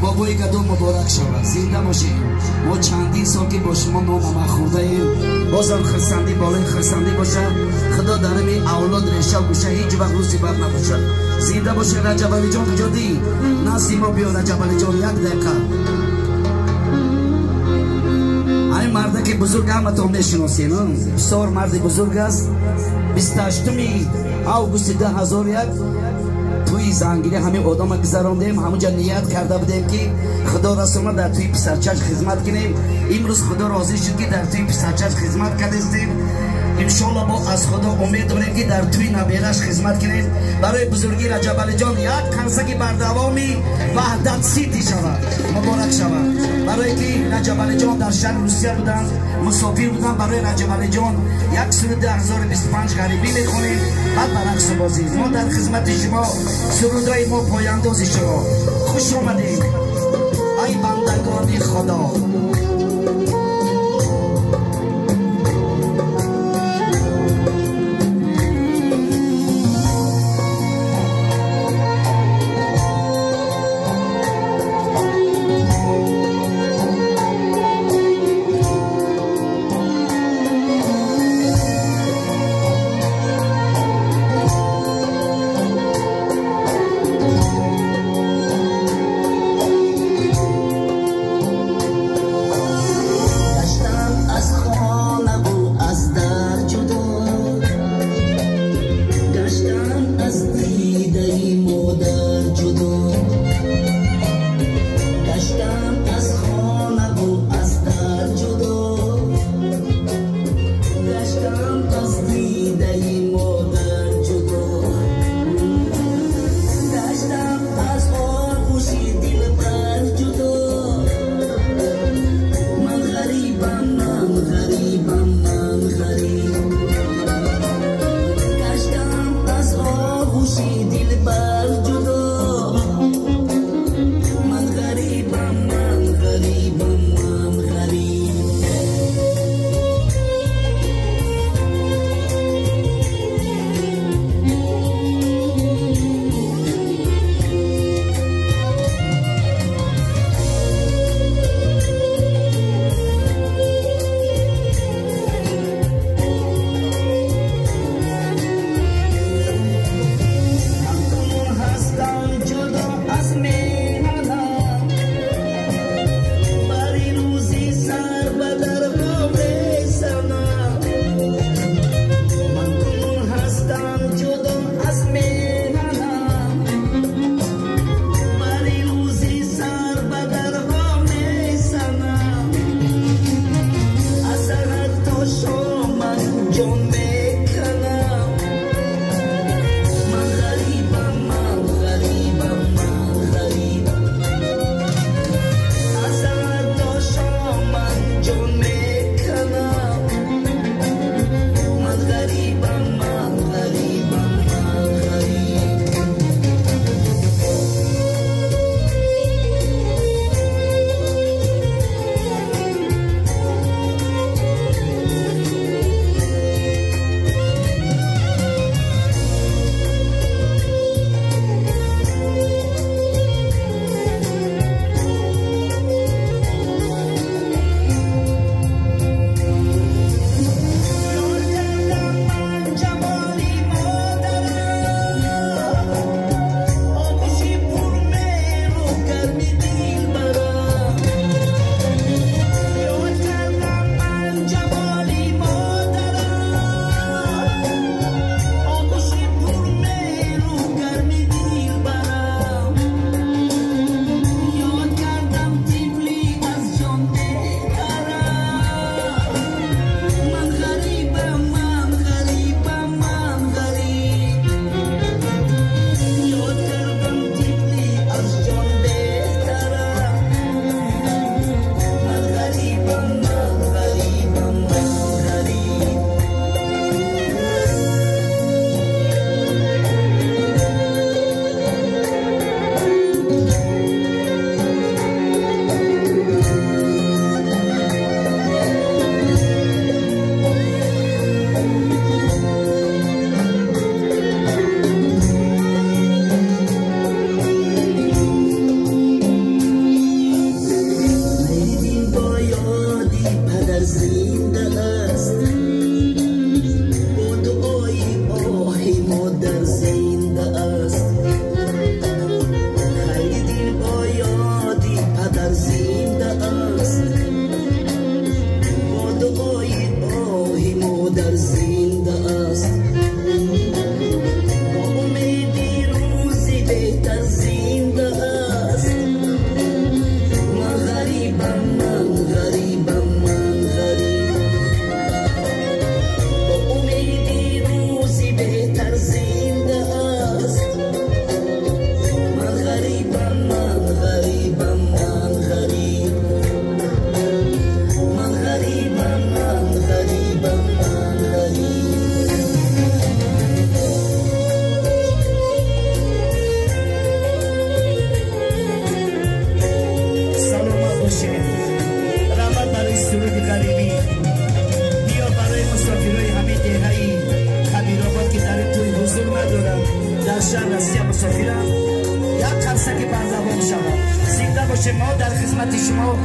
بابای گدو مبارک شود. زنده باشید. ما چندین سال که با شما نام خورده ایم، بازم خرسندی بالای خرسندی باشد. خدا در این اولاد ریشه گوشه هیچ وقت روزی بر نباشد. زنده باشید. رجب علی جان کجادی؟ نسیما بیا رجب علی جان یک دقیقه. این مرده که بزرگ همتون میشناسین، بسیار مرد بزرگ است. 28 آگوست 2001 توی زنگیری همین آدم گذراندیم. همونجا نیت کرده بودیم که خدا رسول در توی پسرچش خدمت کنیم. امروز خدا راضی شد که در توی پسرچش خدمت کردیم. انشالله ما از خدا امید داریم که در توی نبیرش خدمت کنیم. برای بزرگی رجب علی جان یک کنسکی بر دوامی وحدت سیتی شود، مبارک شود. برای که رجب علی جان در شهر روسیه بودن، مسافر بودن. برای رجب علی جان یک سرود 1025 غریبی میخونیم. بعد برعکس بازی ما در خدمت شما سرودهای ما پایانداز شما. خوش آمدید ای بندگان خدا. شهر هستی مسافرم یک قلسه که بردوام شود زنده باشه ما در خدمت شما